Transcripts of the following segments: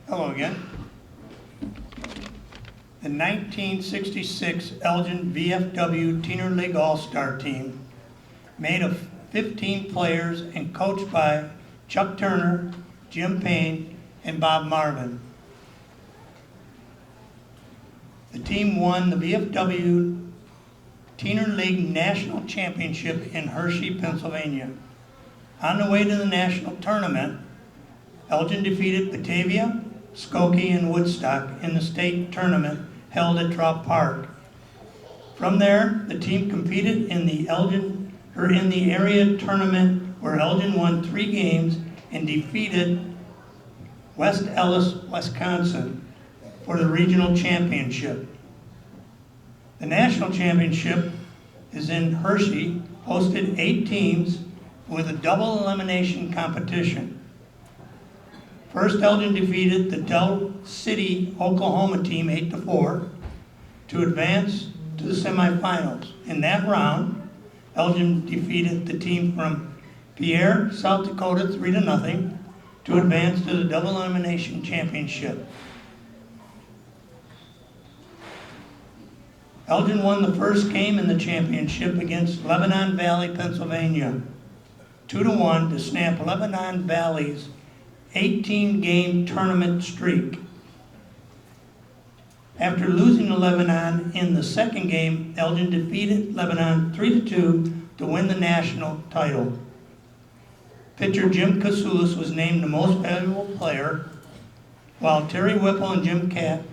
Hello again. The 1966 Elgin VFW Teener League All-Star team, made of 15 players and coached by Chuck Turner, Jim Payne, and Bob Marvin. The team won the VFW Teener League National Championship in Hershey, Pennsylvania. On the way to the national tournament, Elgin defeated Batavia, Skokie, and Woodstock in the state tournament held at Trout Park. From there, the team competed in the area tournament where Elgin won 3 games and defeated West Allis, Wisconsin for the regional championship. The national championship is in Hershey, hosted 8 teams with a double elimination competition. First, Elgin defeated the Del City, Oklahoma team 8-4 to advance to the semifinals. In that round, Elgin defeated the team from Pierre, South Dakota 3-0 to advance to the double elimination championship. Elgin won the first game in the championship against Lebanon Valley, Pennsylvania, 2-1 to snap Lebanon Valley's 18-game tournament streak. After losing to Lebanon in the second game, Elgin defeated Lebanon 3-2 to win the national title. Pitcher Jim Kasules was named the most valuable player, while Terry Whipple and Jim Kasules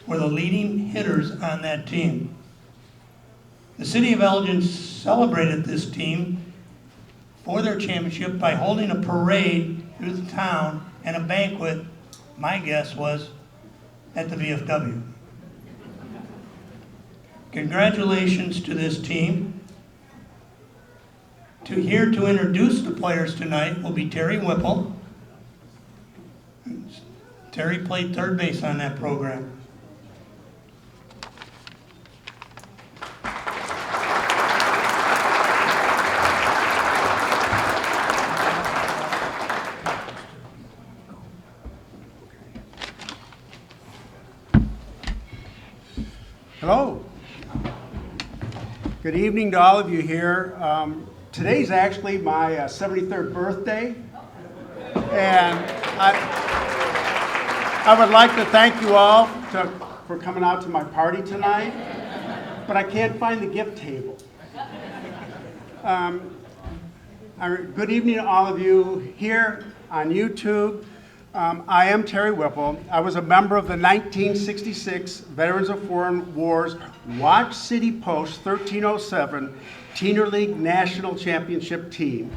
were the leading hitters on that team. The City of Elgin celebrated this team for their championship by holding a parade through the town and a banquet, my guess was, at the VFW. Congratulations to this team. Here to introduce the players tonight will be Terry Whipple. Terry played third base on that program. Hello. Good evening to all of you here. Today's actually my 73rd birthday, and I would like to thank you all for coming out to my party tonight, but I can't find the gift table. Good evening to all of you here on YouTube. I am Terry Whipple. I was a member of the 1966 Veterans of Foreign Wars Watch City Post 1307 Teener League National Championship team.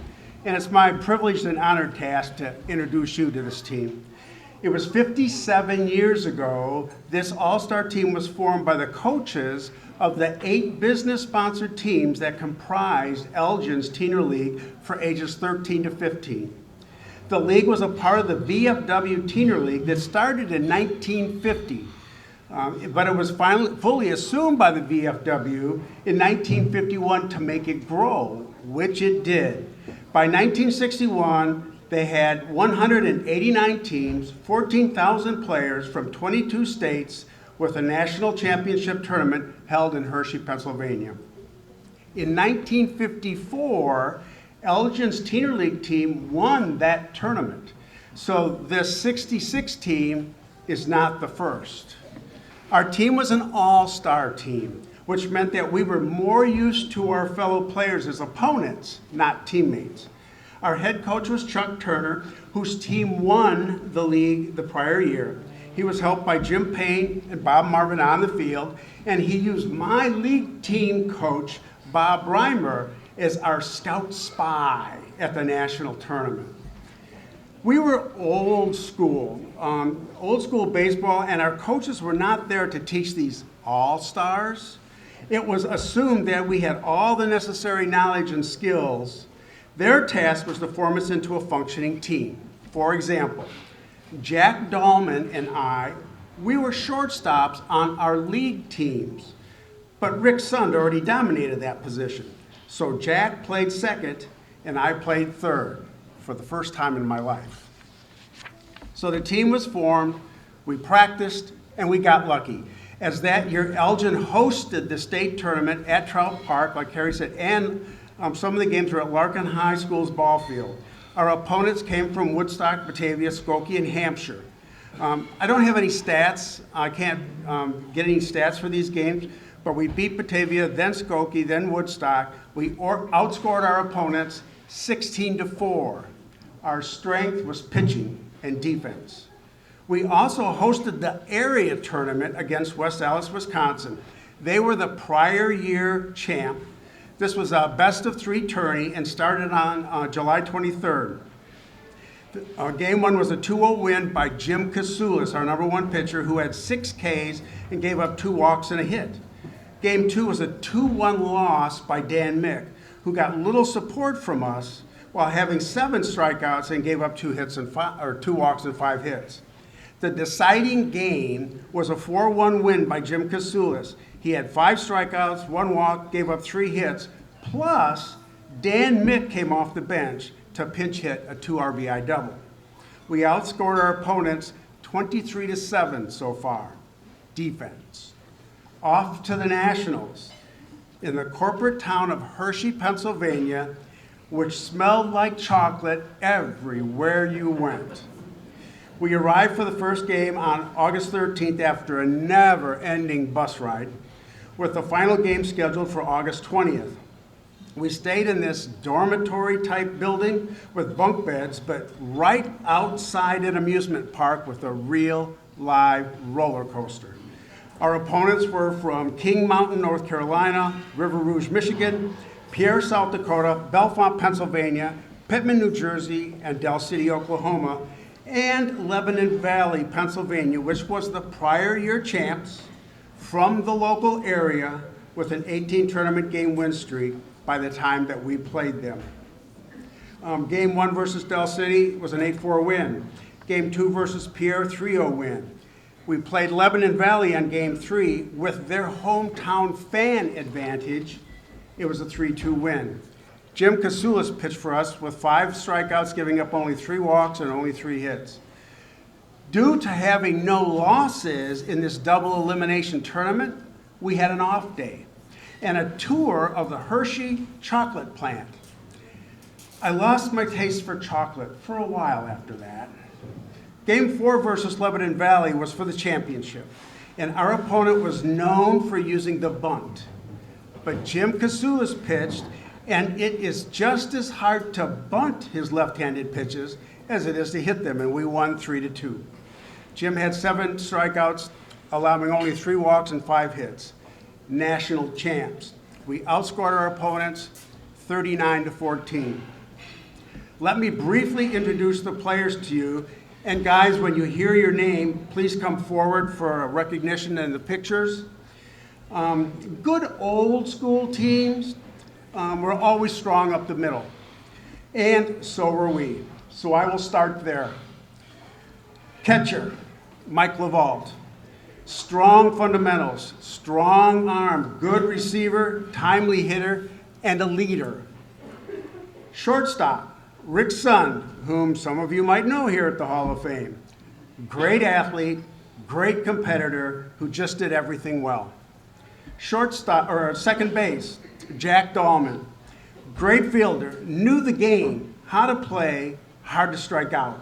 And it's my privilege and honored task to introduce you to this team. It was 57 years ago this all-star team was formed by the coaches of the 8 business-sponsored teams that comprised Elgin's Teener League for ages 13 to 15. The league was a part of the VFW Teener League that started in 1950, but it was fully assumed by the VFW in 1951 to make it grow, which it did. By 1961, they had 189 teams, 14,000 players from 22 states, with a national championship tournament held in Hershey, Pennsylvania. In 1954, Elgin's Teener League team won that tournament. So this 66 team is not the first. Our team was an all-star team, which meant that we were more used to our fellow players as opponents, not teammates. Our head coach was Chuck Turner, whose team won the league the prior year. He was helped by Jim Payne and Bob Marvin on the field, and he used my league team coach, Bob Reimer, as our scout spy at the national tournament. We were old school baseball, and our coaches were not there to teach these all-stars. It was assumed that we had all the necessary knowledge and skills. Their task was to form us into a functioning team. For example, Jack Dahlman and I, we were shortstops on our league teams, but Rick Sund already dominated that position. So Jack played second, and I played third for the first time in my life. So the team was formed, we practiced, and we got lucky. As that year, Elgin hosted the state tournament at Trout Park, like Carrie said, and some of the games were at Larkin High School's ball field. Our opponents came from Woodstock, Batavia, Skokie, and Hampshire. I don't have any stats. I can't get any stats for these games, but we beat Batavia, then Skokie, then Woodstock. We outscored our opponents 16-4. Our strength was pitching and defense. We also hosted the area tournament against West Allis, Wisconsin. They were the prior year champ. This was a best of 3 tourney and started on July 23rd. Game 1 was a 2-0 win by Jim Kasules, our #1 pitcher, who had 6 Ks and gave up 2 walks and a hit. Game 2 was a 2-1 loss by Dan Mick, who got little support from us while having 7 strikeouts and gave up 2 walks and 5 hits. The deciding game was a 4-1 win by Jim Kasules. He had 5 strikeouts, 1 walk, gave up 3 hits, plus Dan Mick came off the bench to pinch hit a 2 RBI double. We outscored our opponents 23-7 so far. Defense. Off to the Nationals. In the corporate town of Hershey, Pennsylvania, which smelled like chocolate everywhere you went. We arrived for the first game on August 13th after a never-ending bus ride, with the final game scheduled for August 20th. We stayed in this dormitory-type building with bunk beds, but right outside an amusement park with a real live roller coaster. Our opponents were from King Mountain, North Carolina, River Rouge, Michigan, Pierre, South Dakota, Bellefonte, Pennsylvania, Pittman, New Jersey, and Del City, Oklahoma, and Lebanon Valley, Pennsylvania, which was the prior year champs from the local area with an 18 tournament game win streak by the time that we played them. Game 1 versus Del City was an 8-4 win. Game 2 versus Pierre, 3-0 win. We played Lebanon Valley on Game 3 with their hometown fan advantage. It was a 3-2 win. Jim Kasules pitched for us with 5 strikeouts, giving up only 3 walks and only 3 hits. Due to having no losses in this double elimination tournament, we had an off day and a tour of the Hershey chocolate plant. I lost my taste for chocolate for a while after that. Game 4 versus Lebanon Valley was for the championship, and our opponent was known for using the bunt. But Jim Kasules pitched, and it is just as hard to bunt his left-handed pitches as it is to hit them, and we won 3-2. Jim had 7 strikeouts, allowing only 3 walks and 5 hits. National champs. We outscored our opponents 39-14. Let me briefly introduce the players to you. And guys, when you hear your name, please come forward for a recognition in the pictures. Good old school teams were always strong up the middle. And so were we. So I will start there. Catcher, Mike LaVault. Strong fundamentals, strong arm, good receiver, timely hitter, and a leader. Shortstop, Rick Sun, whom some of you might know here at the Hall of Fame. Great athlete, great competitor, who just did everything well. Shortstop, or second base, Jack Dahlman. Great fielder, knew the game, how to play, hard to strike out.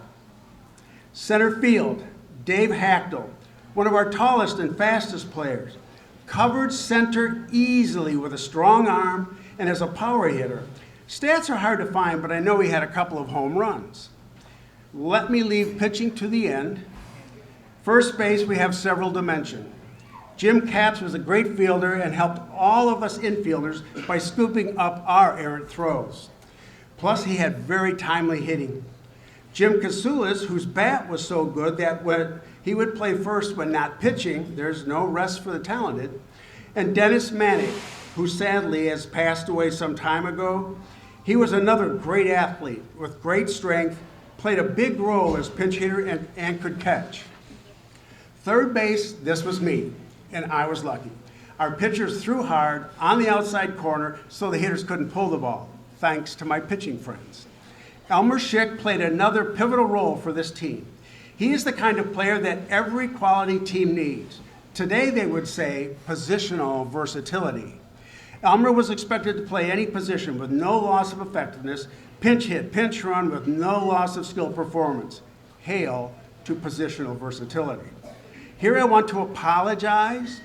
Center field, Dave Hachtel, one of our tallest and fastest players. Covered center easily with a strong arm and as a power hitter. Stats are hard to find, but I know he had a couple of home runs. Let me leave pitching to the end. First base, we have several dimensions. Jim Kasules was a great fielder and helped all of us infielders by scooping up our errant throws. Plus, he had very timely hitting. Jim Kasules, whose bat was so good that when he would play first when not pitching, there's no rest for the talented. And Dennis Manick, who sadly has passed away some time ago. He was another great athlete with great strength, played a big role as pinch hitter and could catch. Third base, this was me, and I was lucky. Our pitchers threw hard on the outside corner so the hitters couldn't pull the ball, thanks to my pitching friends. Elmer Schick played another pivotal role for this team. He is the kind of player that every quality team needs. Today they would say positional versatility. Elmer was expected to play any position with no loss of effectiveness, pinch hit, pinch run with no loss of skill performance. Hail to positional versatility. Here I want to apologize,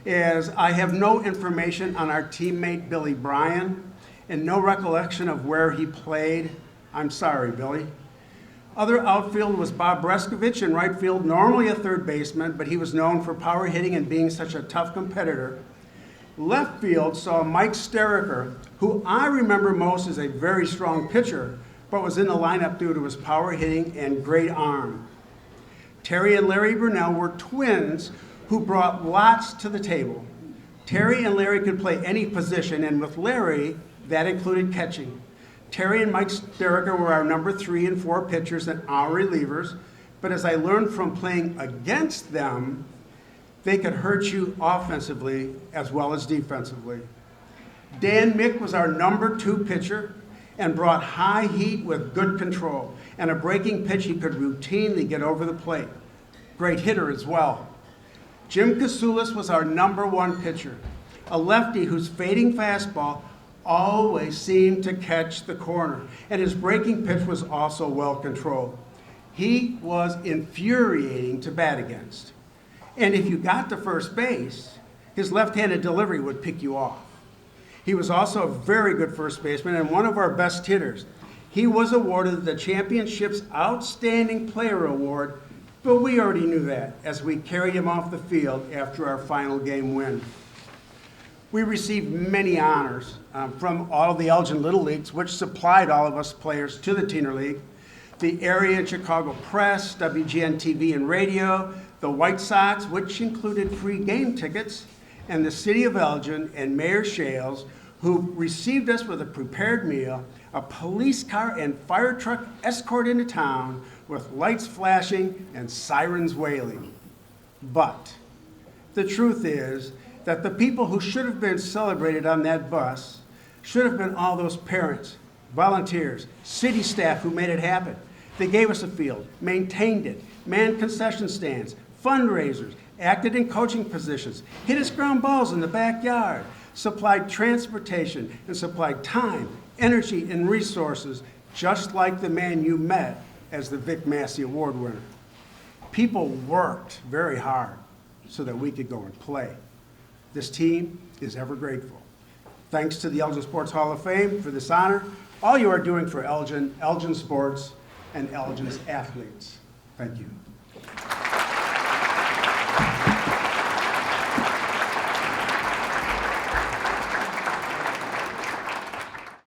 as I have no information on our teammate Billy Bryan and no recollection of where he played. I'm sorry, Billy. Other outfield was Bob Breskovich in right field, normally a third baseman, but he was known for power hitting and being such a tough competitor. Left field saw Mike Steriker, who I remember most as a very strong pitcher, but was in the lineup due to his power hitting and great arm. Terry and Larry Burnell were twins who brought lots to the table. Terry and Larry could play any position, and with Larry, that included catching. Terry and Mike Steriker were our number 3 and 4 pitchers and our relievers, but as I learned from playing against them, they could hurt you offensively as well as defensively. Dan Mick was our number 2 pitcher and brought high heat with good control, and a breaking pitch he could routinely get over the plate. Great hitter as well. Jim Kasules was our number 1 pitcher, a lefty whose fading fastball always seemed to catch the corner, and his breaking pitch was also well controlled. He was infuriating to bat against. And if you got to first base, his left-handed delivery would pick you off. He was also a very good first baseman and one of our best hitters. He was awarded the championship's Outstanding Player Award, but we already knew that as we carried him off the field after our final game win. We received many honors from all of the Elgin Little Leagues, which supplied all of us players to the Teener League. The area and Chicago Press, WGN TV and radio, the White Sox, which included free game tickets, and the City of Elgin and Mayor Shales, who received us with a prepared meal, a police car and fire truck escort into town with lights flashing and sirens wailing. But the truth is that the people who should have been celebrated on that bus should have been all those parents, volunteers, city staff who made it happen. They gave us a field, maintained it, manned concession stands, fundraisers, acted in coaching positions, hit us ground balls in the backyard, supplied transportation, and supplied time, energy, and resources, just like the man you met as the Vic Massey Award winner. People worked very hard so that we could go and play. This team is ever grateful. Thanks to the Elgin Sports Hall of Fame for this honor. All you are doing for Elgin, Elgin sports, and Elgin's athletes. Thank you.